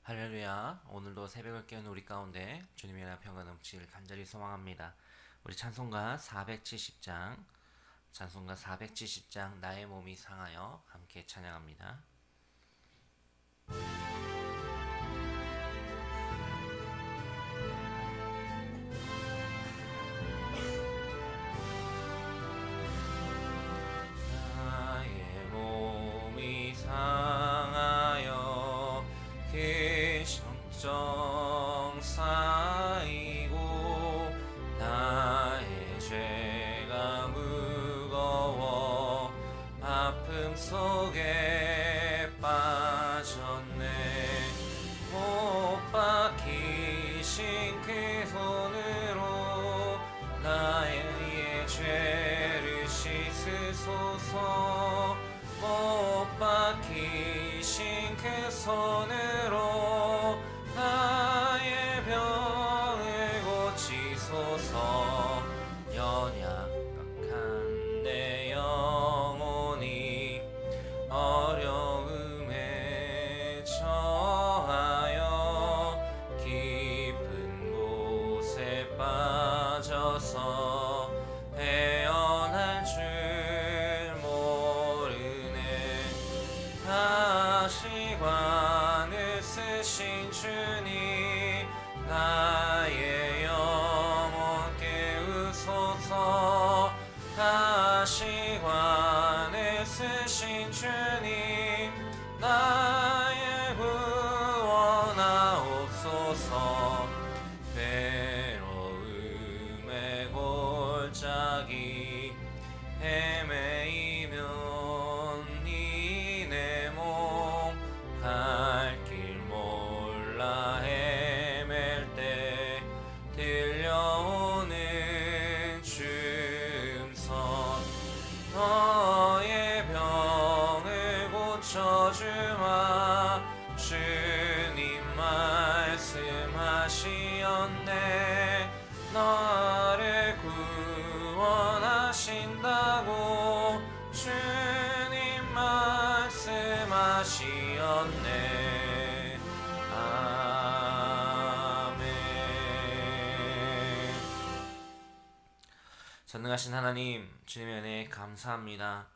할렐루야. 오늘도 새벽을 깨운 우리 가운데 주님의 은혜와 평강 넘치기를 간절히 소망합니다. 우리 찬송가 470장, 찬송가 470장 나의 몸이 상하여 함께 찬양합니다. 나의 몸이 상하여 기성정 쌓이고 나의 죄가 무거워 아픔 속에 빠졌네. 못 박히신 그 손으로 나의 죄를 씻으소서. 못 박히신 그 손으로 나의 병을 고치소서. 연약한 내 영혼이 어려움에 처하여 깊은 곳에 빠져서 헤어날 줄 모르네. 가시관을 쓰신 주님 나의 영혼 깨우소서. 가시관을 쓰신 주님 나의 구원하옵소서. 괴로움의 골짜기 헤매이면 니 내 몸 갈 길 몰라 헤맬 때 들려오는 주음성. 너의 병을 고쳐주마. 주님 말씀하시었네. 너를 구원하신다고 주님 말씀하시었네. 아멘. 전능하신 하나님, 주님의 은혜에 감사합니다.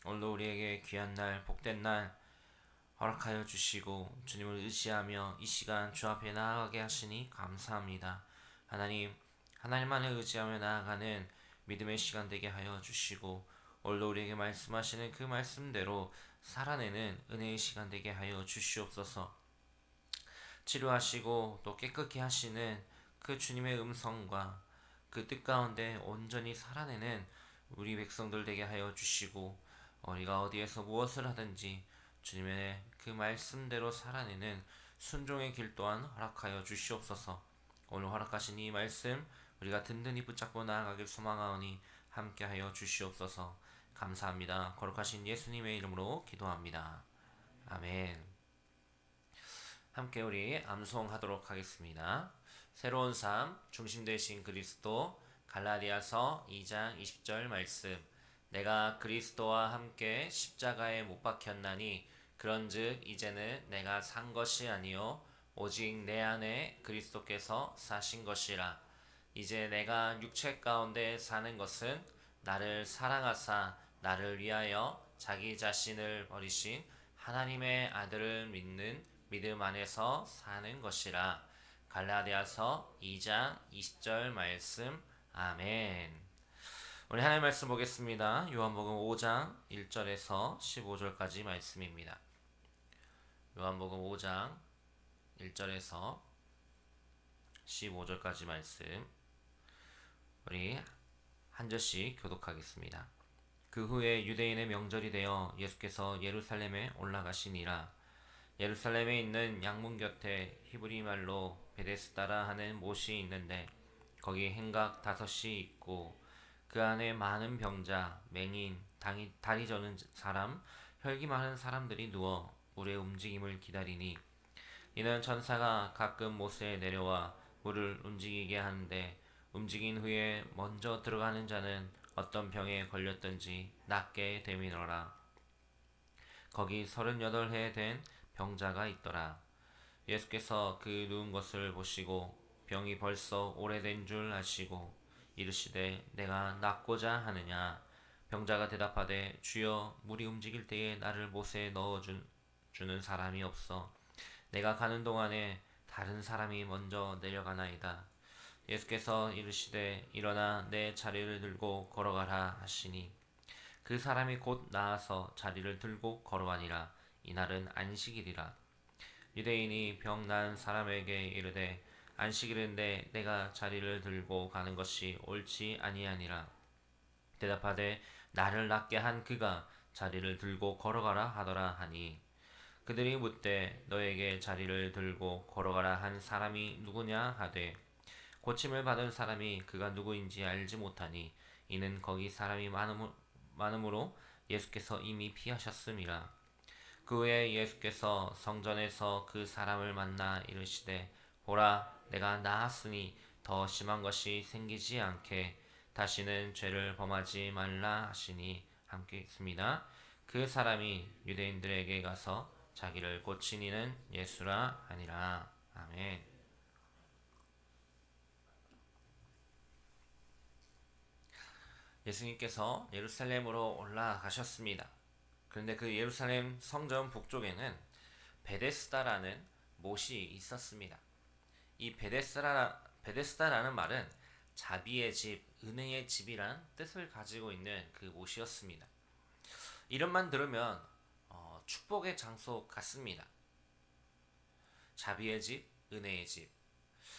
오늘도 우리에게 귀한 날, 복된 날 허락하여 주시고 주님을 의지하며 이 시간 주 앞에 나아가게 하시니 감사합니다. 하나님, 하나님만을 의지하며 나아가는 믿음의 시간 되게 하여 주시고 오늘도 우리에게 말씀하시는 그 말씀대로 살아내는 은혜의 시간 되게 하여 주시옵소서. 치료하시고 또 깨끗게 하시는 그 주님의 음성과 그 뜻 가운데 온전히 살아내는 우리 백성들 되게 하여 주시고 우리가 어디에서 무엇을 하든지 주님의 그 말씀대로 살아내는 순종의 길 또한 허락하여 주시옵소서. 오늘 허락하신 이 말씀 우리가 든든히 붙잡고 나아가길 소망하오니 함께하여 주시옵소서. 감사합니다. 거룩하신 예수님의 이름으로 기도합니다. 아멘. 함께 우리 암송하도록 하겠습니다. 새로운 삶 중심 되신 그리스도. 갈라디아서 2장 20절 말씀. 내가 그리스도와 함께 십자가에 못 박혔나니 그런즉 이제는 내가 산 것이 아니요 오직 내 안에 그리스도께서 사신 것이라. 이제 내가 육체 가운데 사는 것은 나를 사랑하사 나를 위하여 자기 자신을 버리신 하나님의 아들을 믿는 믿음 안에서 사는 것이라. 갈라디아서 2장 20절 말씀. 아멘. 우리 하나님 말씀 보겠습니다. 요한복음 5장 1절에서 15절까지 말씀입니다. 요한복음 5장 1절에서 15절까지 말씀 우리 한 절씩 교독하겠습니다. 그 후에 유대인의 명절이 되어 예수께서 예루살렘에 올라가시니라. 예루살렘에 있는 양문 곁에 히브리 말로 베데스다라 하는 못이 있는데 거기 행각 5이 있고 그 안에 많은 병자, 맹인, 다리 저는 사람, 혈기 많은 사람들이 누워 물의 움직임을 기다리니 이는 천사가 가끔 못에 내려와 물을 움직이게 하는데 움직인 후에 먼저 들어가는 자는 어떤 병에 걸렸든지 낫게 됨이노라. 거기 38해 된 병자가 있더라. 예수께서 그 누운 것을 보시고 병이 벌써 오래된 줄 아시고 이르시되 내가 낫고자 하느냐. 병자가 대답하되 주여 물이 움직일 때에 나를 못에 주는 사람이 없어 내가 가는 동안에 다른 사람이 먼저 내려가나이다. 예수께서 이르시되 일어나 내 자리를 들고 걸어가라 하시니 그 사람이 곧 나아서 자리를 들고 걸어가니라. 이날은 안식일이라. 유대인이 병 난 사람에게 이르되 안식일인데 내가 자리를 들고 가는 것이 옳지 아니하니라. 대답하되 나를 낫게 한 그가 자리를 들고 걸어가라 하더라 하니 그들이 묻되 너에게 자리를 들고 걸어가라 한 사람이 누구냐 하되 고침을 받은 사람이 그가 누구인지 알지 못하니 이는 거기 사람이 많음으로 예수께서 이미 피하셨음이라. 그 후에 예수께서 성전에서 그 사람을 만나 이르시되 보라 내가 나았으니 더 심한 것이 생기지 않게 다시는 죄를 범하지 말라 하시니 함께 있습니다. 그 사람이 유대인들에게 가서 자기를 고친 이는 예수라 하니라. 아멘. 예수님께서 예루살렘으로 올라가셨습니다. 그런데 그 예루살렘 성전 북쪽에는 베데스다라는 못이 있었습니다. 이 베데스다라는 말은 자비의 집, 은혜의 집이란 뜻을 가지고 있는 그 못이었습니다. 이름만 들으면 축복의 장소 같습니다. 자비의 집, 은혜의 집.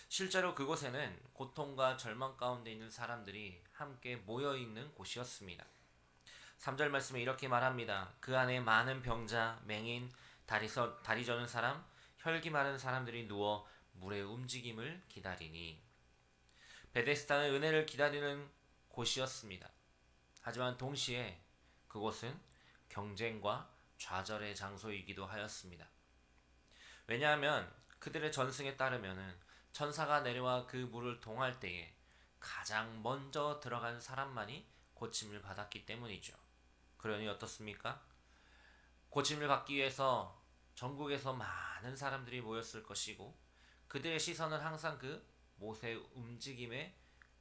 실제로 그곳에는 고통과 절망 가운데 있는 사람들이 함께 모여 있는 곳이었습니다. 3절 말씀에 이렇게 말합니다. 그 안에 많은 병자, 맹인, 다리 저는 사람, 혈기 마른 사람들이 누워 물의 움직임을 기다리니. 베데스다는 은혜를 기다리는 곳이었습니다. 하지만 동시에 그곳은 경쟁과 좌절의 장소이기도 하였습니다. 왜냐하면 그들의 전승에 따르면 천사가 내려와 그 물을 동할 때에 가장 먼저 들어간 사람만이 고침을 받았기 때문이죠. 그러니 어떻습니까? 고침을 받기 위해서 전국에서 많은 사람들이 모였을 것이고 그들의 시선은 항상 그 못의 움직임에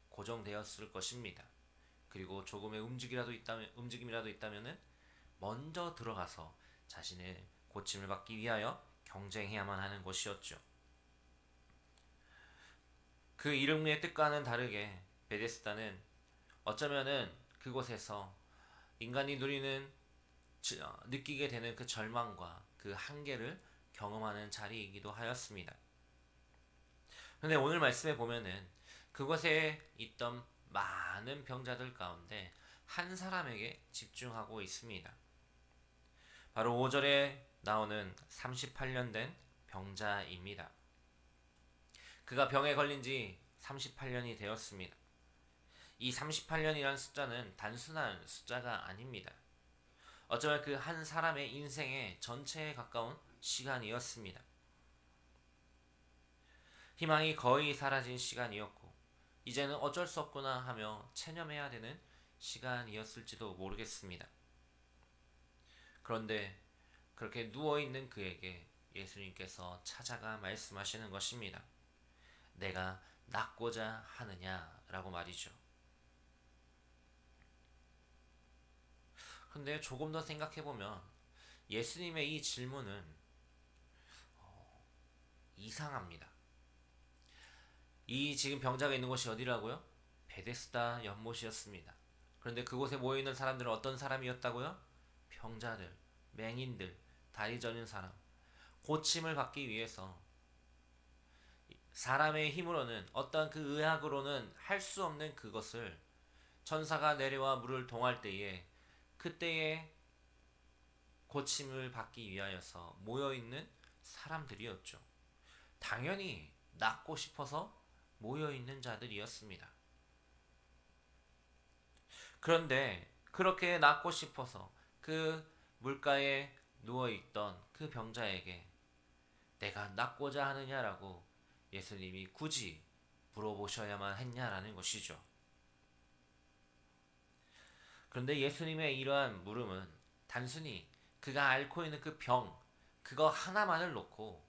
고정되었을 것입니다. 그리고 조금의 움직임이라도 있다면 먼저 들어가서 자신의 고침을 받기 위하여 경쟁해야만 하는 곳이었죠. 그 이름의 뜻과는 다르게 베데스다는 어쩌면은 그곳에서 인간이 느끼게 되는 그 절망과 그 한계를 경험하는 자리이기도 하였습니다. 그런데 오늘 말씀에 보면은 그곳에 있던 많은 병자들 가운데 한 사람에게 집중하고 있습니다. 바로 5절에 나오는 38년 된 병자입니다. 그가 병에 걸린 지 38년이 되었습니다. 이 38년이라는 숫자는 단순한 숫자가 아닙니다. 어쩌면 그 한 사람의 인생의 전체에 가까운 시간이었습니다. 희망이 거의 사라진 시간이었고 이제는 어쩔 수 없구나 하며 체념해야 되는 시간이었을지도 모르겠습니다. 그런데 그렇게 누워있는 그에게 예수님께서 찾아가 말씀하시는 것입니다. 내가 낫고자 하느냐라고 말이죠. 근데 조금 더 생각해보면 예수님의 이 질문은 이상합니다. 이 지금 병자가 있는 곳이 어디라고요? 베데스다 연못이었습니다. 그런데 그곳에 모여있는 사람들은 어떤 사람이었다고요? 병자들, 맹인들, 다리 저린 사람, 고침을 받기 위해서 사람의 힘으로는 어떤 그 의학으로는 할 수 없는 그것을 천사가 내려와 물을 동할 때에 그때에 고침을 받기 위하여서 모여있는 사람들이었죠. 당연히 낫고 싶어서 모여있는 자들이었습니다. 그런데 그렇게 낫고 싶어서 그 물가에 누워있던 그 병자에게 내가 낫고자 하느냐라고 예수님이 굳이 물어보셔야만 했냐라는 것이죠. 그런데 예수님의 이러한 물음은 단순히 그가 앓고 있는 그 병, 그거 하나만을 놓고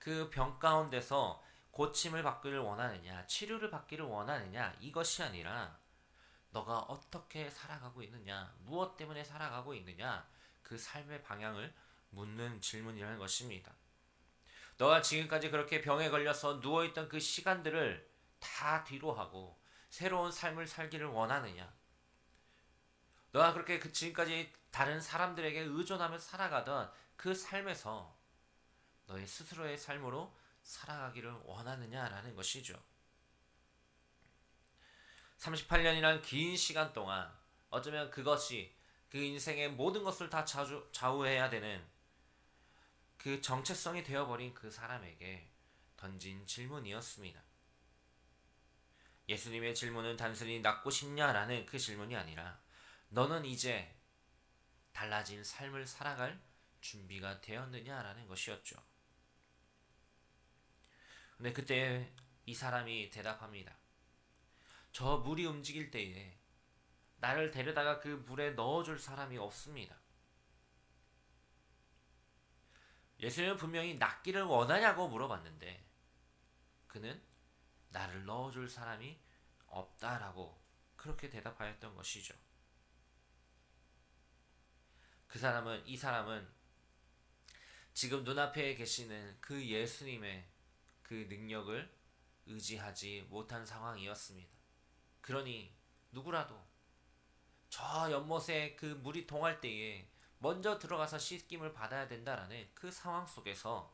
그 병 가운데서 고침을 받기를 원하느냐, 치료를 받기를 원하느냐, 이것이 아니라 너가 어떻게 살아가고 있느냐, 무엇 때문에 살아가고 있느냐, 그 삶의 방향을 묻는 질문이라는 것입니다. 너가 지금까지 그렇게 병에 걸려서 누워있던 그 시간들을 다 뒤로 하고 새로운 삶을 살기를 원하느냐, 너가 그렇게 그 지금까지 다른 사람들에게 의존하며 살아가던 그 삶에서 너의 스스로의 삶으로 살아가기를 원하느냐라는 것이죠. 38년이란 긴 시간 동안 어쩌면 그것이 그 인생의 모든 것을 다 좌우해야 되는 그 정체성이 되어버린 그 사람에게 던진 질문이었습니다. 예수님의 질문은 단순히 낫고 싶냐라는 그 질문이 아니라 너는 이제 달라진 삶을 살아갈 준비가 되었느냐라는 것이었죠. 근데 그때 이 사람이 대답합니다. 저 물이 움직일 때에 나를 데려다가 그 물에 넣어줄 사람이 없습니다. 예수님은 분명히 낫기를 원하냐고 물어봤는데 그는 나를 넣어줄 사람이 없다라고 그렇게 대답하였던 것이죠. 이 사람은 지금 눈앞에 계시는 그 예수님의 그 능력을 의지하지 못한 상황이었습니다. 그러니 누구라도 저 연못에 그 물이 동할 때에 먼저 들어가서 씻김을 받아야 된다라는 그 상황 속에서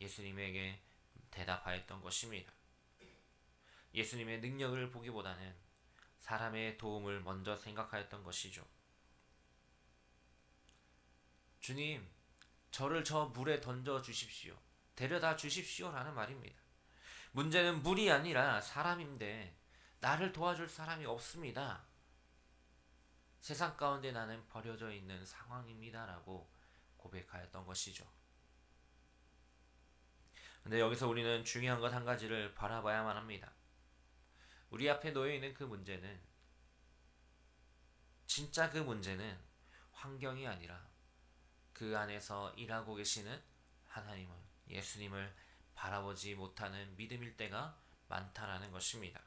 예수님에게 대답하였던 것입니다. 예수님의 능력을 보기보다는 사람의 도움을 먼저 생각하였던 것이죠. 주님, 저를 저 물에 던져 주십시오. 데려다 주십시오라는 말입니다. 문제는 물이 아니라 사람인데 나를 도와줄 사람이 없습니다. 세상 가운데 나는 버려져 있는 상황입니다라고 고백하였던 것이죠. 근데 여기서 우리는 중요한 것 한 가지를 바라봐야만 합니다. 우리 앞에 놓여 있는 그 문제는 진짜 그 문제는 환경이 아니라 그 안에서 일하고 계시는 하나님을, 예수님을 바라보지 못하는 믿음일 때가 많다라는 것입니다.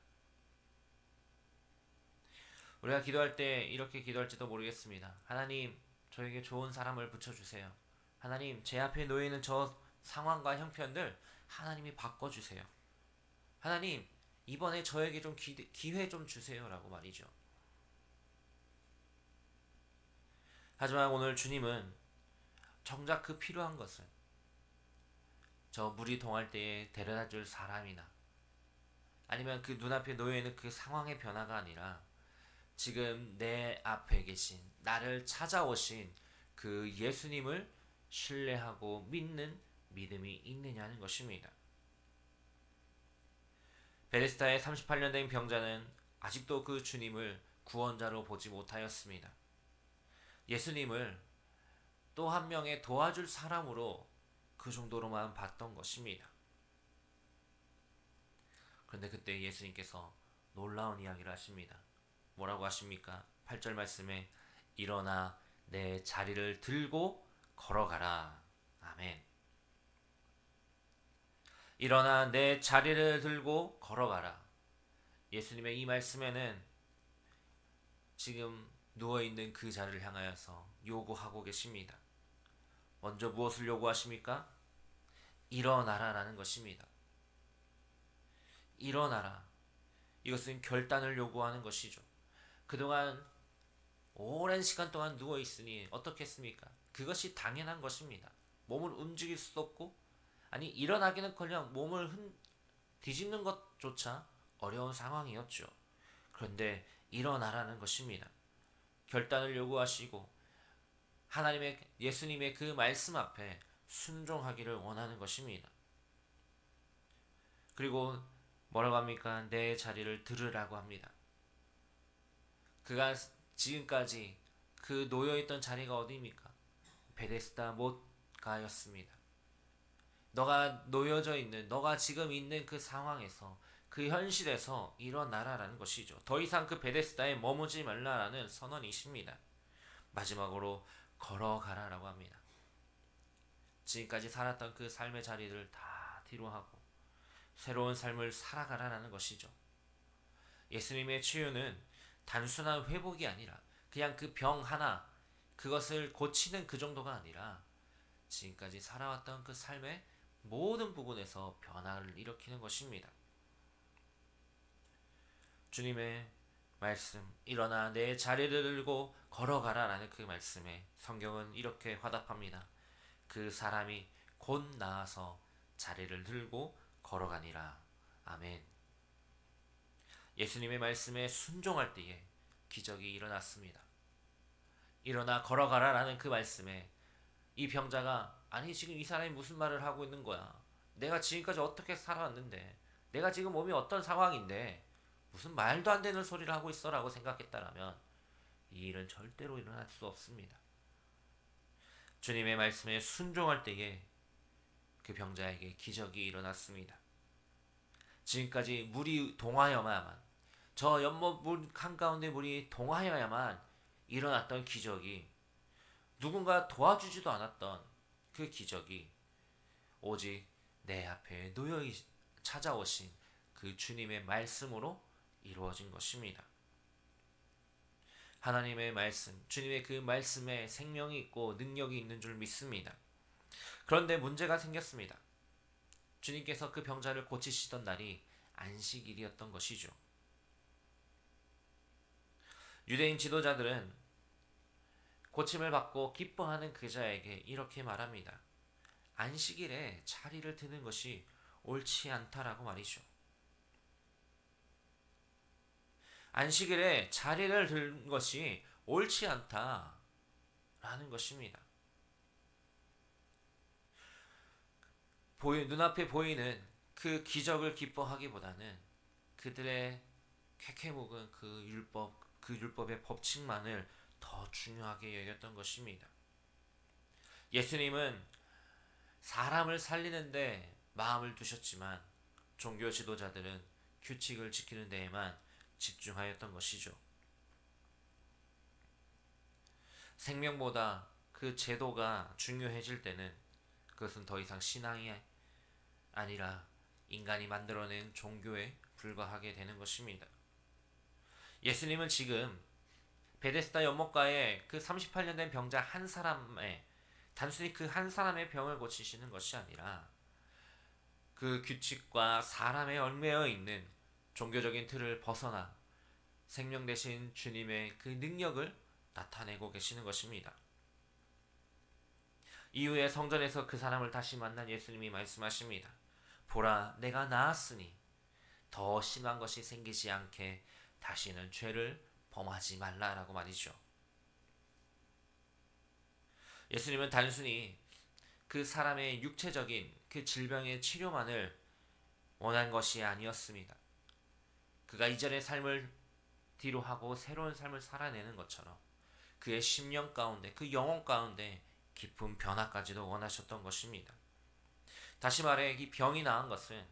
우리가 기도할 때 이렇게 기도할지도 모르겠습니다. 하나님, 저에게 좋은 사람을 붙여주세요. 하나님, 제 앞에 놓여있는 저 상황과 형편들 하나님이 바꿔주세요. 하나님, 이번에 저에게 좀 기회 좀 주세요 라고 말이죠. 하지만 오늘 주님은 정작 그 필요한 것은 저 물이 동할 때에 데려다 줄 사람이나 아니면 그 눈앞에 놓여있는 그 상황의 변화가 아니라 지금 내 앞에 계신 나를 찾아오신 그 예수님을 신뢰하고 믿는 믿음이 있느냐는 것입니다. 베데스다의 38년 된 병자는 아직도 그 주님을 구원자로 보지 못하였습니다. 예수님을 또 한 명의 도와줄 사람으로 그 정도로만 봤던 것입니다. 그런데 그때 예수님께서 놀라운 이야기를 하십니다. 뭐라고 하십니까? 8절 말씀에 일어나 내 자리를 들고 걸어가라. 아멘. 일어나 내 자리를 들고 걸어가라. 예수님의 이 말씀에는 지금 누워있는 그 자리를 향하여서 요구하고 계십니다. 먼저 무엇을 요구하십니까? 일어나라라는 것입니다. 일어나라. 이것은 결단을 요구하는 것이죠. 그동안 오랜 시간 동안 누워있으니 어떻겠습니까? 그것이 당연한 것입니다. 몸을 움직일 수도 없고 아니 일어나기는커녕 몸을 뒤집는 것조차 어려운 상황이었죠. 그런데 일어나라는 것입니다. 결단을 요구하시고 하나님의 예수님의 그 말씀 앞에 순종하기를 원하는 것입니다. 그리고 뭐라고 합니까? 내 자리를 들으라고 합니다. 그가 지금까지 그 놓여있던 자리가 어디입니까? 베데스다 못가였습니다. 너가 놓여져 있는, 너가 지금 있는 그 상황에서, 그 현실에서 일어나라라는 것이죠. 더 이상 그 베데스다에 머무지 말라라는 선언이십니다. 마지막으로 걸어가라라고 합니다. 지금까지 살았던 그 삶의 자리를 다 뒤로하고 새로운 삶을 살아가라는 것이죠. 예수님의 치유는 단순한 회복이 아니라 그냥 그 병 하나 그것을 고치는 그 정도가 아니라 지금까지 살아왔던 그 삶의 모든 부분에서 변화를 일으키는 것입니다. 주님의 말씀, 일어나 내 자리를 들고 걸어가라 라는 그 말씀에 성경은 이렇게 화답합니다. 그 사람이 곧 나아서 자리를 들고 걸어가니라. 아멘. 예수님의 말씀에 순종할 때에 기적이 일어났습니다. 일어나 걸어가라 라는 그 말씀에 이 병자가 아니 지금 이 사람이 무슨 말을 하고 있는 거야. 내가 지금까지 어떻게 살아왔는데 내가 지금 몸이 어떤 상황인데 무슨 말도 안 되는 소리를 하고 있어 라고 생각했다라면 이 일은 절대로 일어날 수 없습니다. 주님의 말씀에 순종할 때에 그 병자에게 기적이 일어났습니다. 지금까지 물이 동하여야만 저 연못 물 한가운데 물이 동하여야만 일어났던 기적이 누군가 도와주지도 않았던 그 기적이 오직 내 앞에 놓여 찾아오신 그 주님의 말씀으로 이루어진 것입니다. 하나님의 말씀, 주님의 그 말씀에 생명이 있고 능력이 있는 줄 믿습니다. 그런데 문제가 생겼습니다. 주님께서 그 병자를 고치시던 날이 안식일이었던 것이죠. 유대인 지도자들은 고침을 받고 기뻐하는 그 자에게 이렇게 말합니다. 안식일에 자리를 드는 것이 옳지 않다라고 말이죠. 안식일에 자리를 드는 것이 옳지 않다라는 것입니다. 눈앞에 보이는 그 기적을 기뻐하기보다는 그들의 쾌쾌묵은 그 율법의 법칙만을 더 중요하게 여겼던 것입니다. 예수님은 사람을 살리는데 마음을 두셨지만 종교 지도자들은 규칙을 지키는 데에만 집중하였던 것이죠. 생명보다 그 제도가 중요해질 때는 그것은 더 이상 신앙이 아니라 인간이 만들어낸 종교에 불과하게 되는 것입니다. 예수님은 지금 베데스다 연못가에 그 38년 된 병자 한 사람의 단순히 그 한 사람의 병을 고치시는 것이 아니라 그 규칙과 사람에 얽매여 있는 종교적인 틀을 벗어나 생명 되신 주님의 그 능력을 나타내고 계시는 것입니다. 이후에 성전에서 그 사람을 다시 만난 예수님이 말씀하십니다. 보라, 내가 나았으니 더 심한 것이 생기지 않게 다시는 죄를 범하지 말라라고 말이죠. 예수님은 단순히 그 사람의 육체적인 그 질병의 치료만을 원한 것이 아니었습니다. 그가 이전의 삶을 뒤로 하고 새로운 삶을 살아내는 것처럼 그의 심령 가운데, 그 영혼 가운데 깊은 변화까지도 원하셨던 것입니다. 다시 말해 이 병이 나은 것은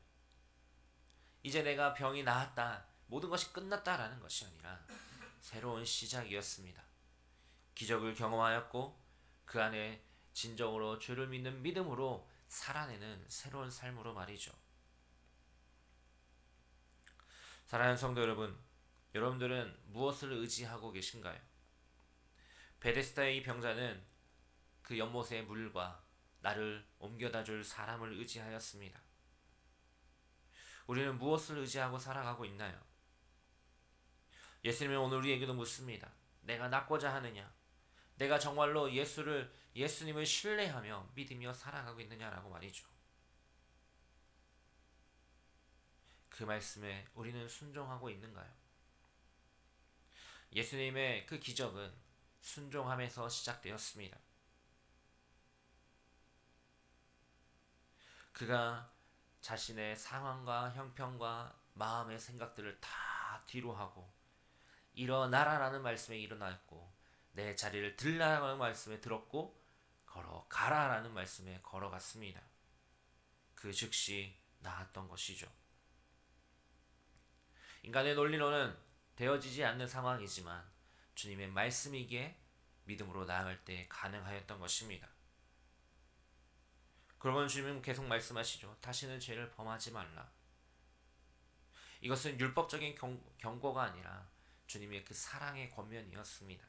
이제 내가 병이 나았다, 모든 것이 끝났다라는 것이 아니라 새로운 시작이었습니다. 기적을 경험하였고 그 안에 진정으로 주를 믿는 믿음으로 살아내는 새로운 삶으로 말이죠. 사랑하는 성도 여러분, 여러분들은 무엇을 의지하고 계신가요? 베데스다의 이 병자는 그 연못의 물과 나를 옮겨다 줄 사람을 의지하였습니다. 우리는 무엇을 의지하고 살아가고 있나요? 예수님은 오늘 우리에게도 묻습니다. 내가 낫고자 하느냐? 내가 정말로 예수님을 신뢰하며 믿으며 살아가고 있느냐라고 말이죠. 그 말씀에 우리는 순종하고 있는가요? 예수님의 그 기적은 순종함에서 시작되었습니다. 그가 자신의 상황과 형편과 마음의 생각들을 다 뒤로 하고 일어나라라는 말씀에 일어났고 내 자리를 들라라는 말씀에 들었고 걸어가라라는 말씀에 걸어갔습니다. 그 즉시 나았던 것이죠. 인간의 논리로는 되어지지 않는 상황이지만 주님의 말씀이기에 믿음으로 나아갈 때 가능하였던 것입니다. 그러면 주님은 계속 말씀하시죠. 다시는 죄를 범하지 말라. 이것은 율법적인 경고가 아니라 주님의 그 사랑의 권면이었습니다.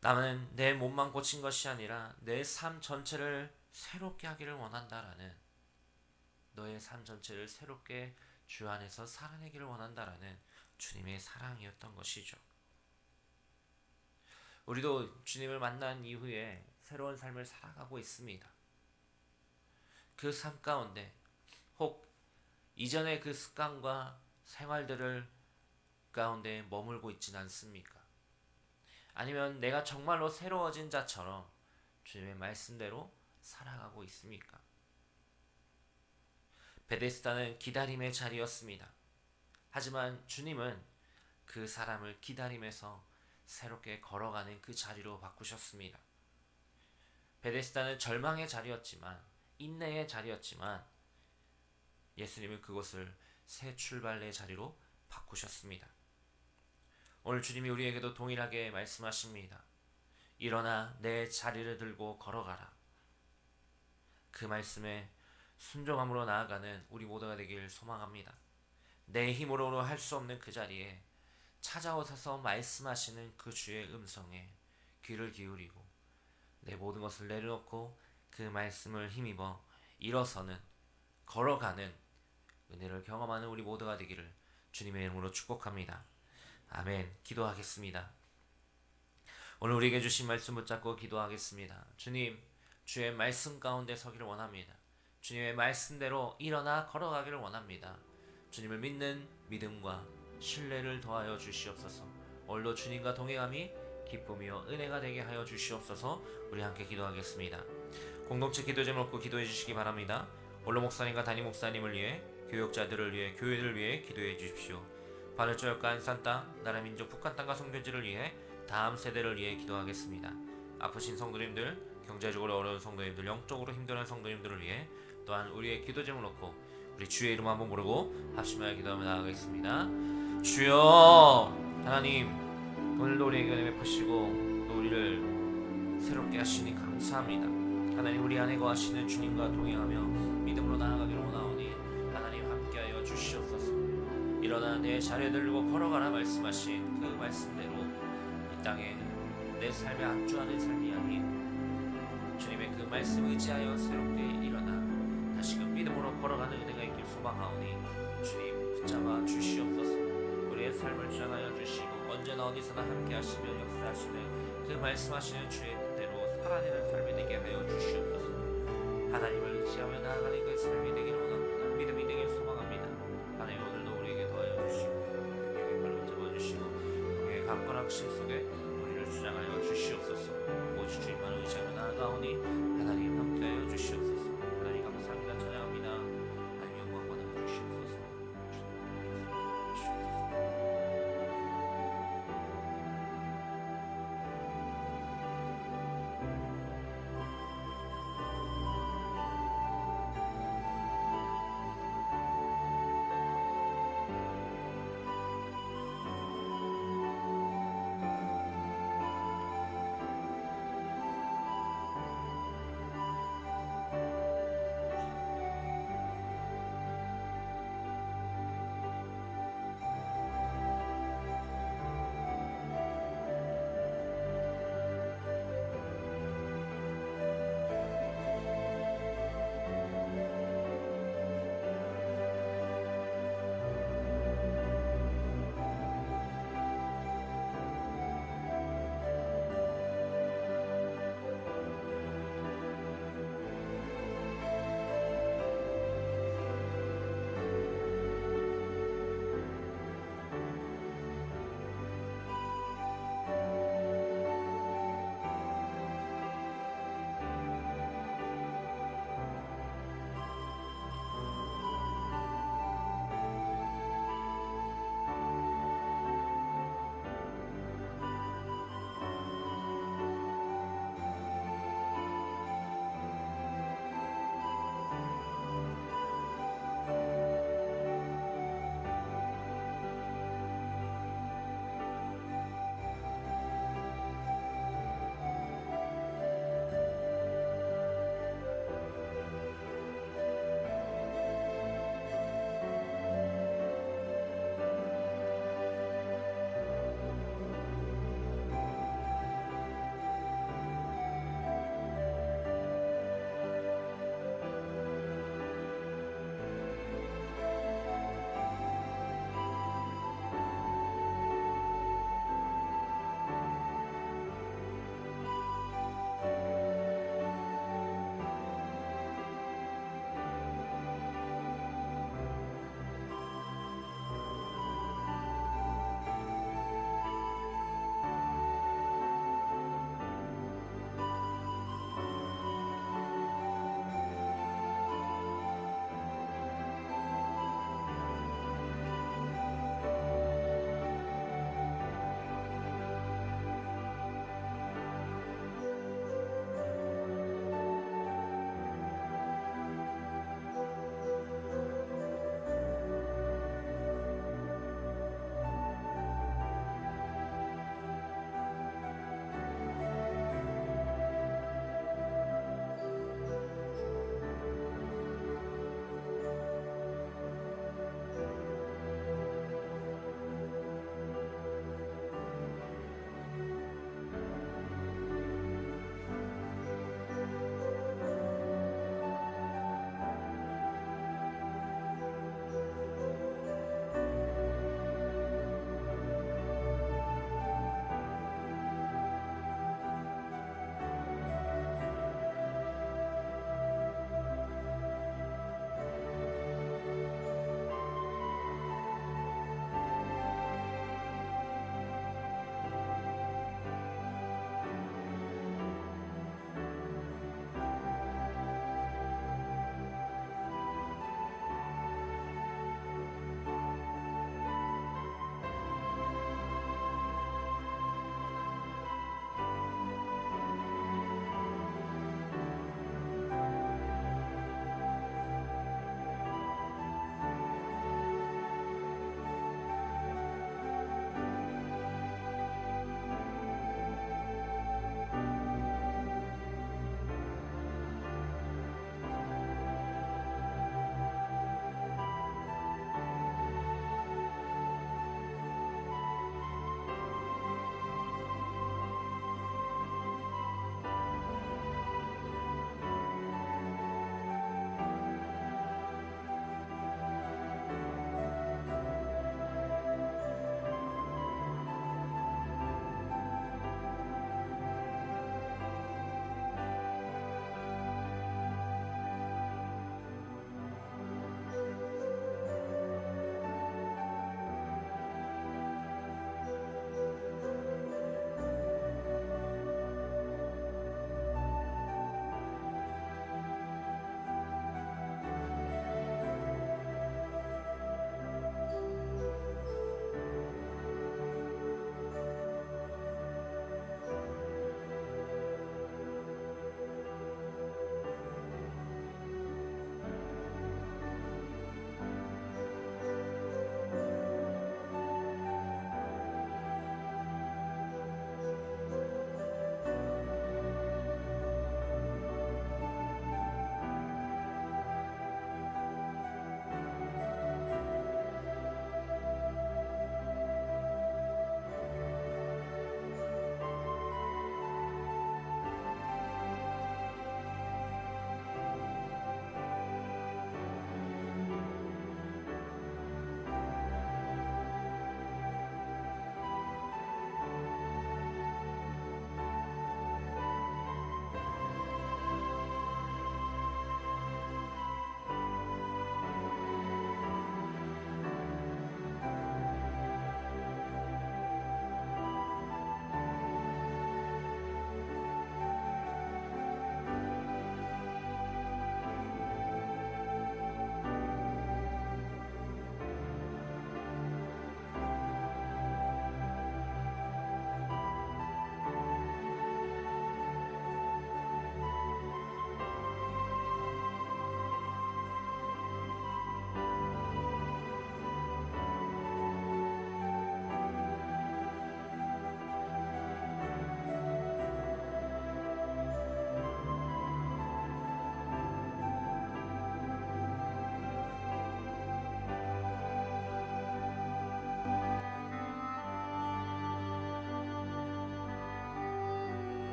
나는 내 몸만 고친 것이 아니라 내 삶 전체를 새롭게 하기를 원한다라는, 너의 삶 전체를 새롭게 주 안에서 살아내기를 원한다라는 주님의 사랑이었던 것이죠. 우리도 주님을 만난 이후에 새로운 삶을 살아가고 있습니다. 그 삶 가운데 혹 이전의 그 습관과 생활들을 가운데 머물고 있지는 않습니까? 아니면 내가 정말로 새로워진 자처럼 주님의 말씀대로 살아가고 있습니까? 베데스다는 기다림의 자리였습니다. 하지만 주님은 그 사람을 기다림에서 새롭게 걸어가는 그 자리로 바꾸셨습니다. 베데스다는 절망의 자리였지만, 인내의 자리였지만, 예수님은 그곳을 새 출발의 자리로 바꾸셨습니다. 오늘 주님이 우리에게도 동일하게 말씀하십니다. 일어나 내 자리를 들고 걸어가라. 그 말씀에 순종함으로 나아가는 우리 모두가 되길 소망합니다. 내 힘으로 할 수 없는 그 자리에 찾아오셔서 말씀하시는 그 주의 음성에 귀를 기울이고 내 모든 것을 내려놓고 그 말씀을 힘입어 일어서는, 걸어가는 은혜를 경험하는 우리 모두가 되기를 주님의 이름으로 축복합니다. 아멘. 기도하겠습니다. 오늘 우리에게 주신 말씀 붙잡고 기도하겠습니다. 주님, 주의 말씀 가운데 서기를 원합니다. 주님의 말씀대로 일어나 걸어가기를 원합니다. 주님을 믿는 믿음과 신뢰를 더하여 주시옵소서. 오늘도 주님과 동행함이 기쁨이요 은혜가 되게 하여 주시옵소서. 우리 함께 기도하겠습니다. 공동체 기도 제목 놓고 기도해 주시기 바랍니다. 원로 목사님과 담임 목사님을 위해, 교역자들을 위해, 교회를 위해 기도해 주십시오. 바늘조약과 안산 땅, 나라 민족 북한 땅과 성교지를 위해, 다음 세대를 위해 기도하겠습니다. 아프신 성도님들, 경제적으로 어려운 성도님들, 영적으로 힘든 성도님들을 위해, 또한 우리의 기도 제목 놓고 우리 주의 이름 한번 부르고 합심하여 기도하며 나아가겠습니다. 주여, 하나님, 오늘도 우리에게 은혜 베푸시고 또 우리를 새롭게 하시니 감사합니다. 하나님, 우리 안에 거하시는 주님과 동행하며 믿음으로 나아가기를 원하오니 하나님 함께하여 주시옵소서. 일어나 내 자리에 들고 걸어가라 말씀하신 그 말씀대로 이 땅에 내 삶에 안주하는 삶이 아닌 주님의 그 말씀 의지하여 새롭게 일어나 다시금 믿음으로 걸어가는 은혜가 있길 소망하오니 주님 붙잡아 주시옵소서. 우리의 삶을 주장하여 주시고 언제나 어디서나 함께 하시며 역사하시는 그 말씀하시는 주의 뜻대로 살아내는 삶이 되게 하여 주시옵소서. 하나님을 의지하며 나아가는 그 삶이 되기를 원합니다. 믿음이 되길 소망합니다. 하나님, 오늘도 우리에게 더하여 주시고 여기 발로 잡아주시고 우리의 강건한 심 속에 우리를 주장하여 주시옵소서. 오직 주님만 의지하며 나아가오니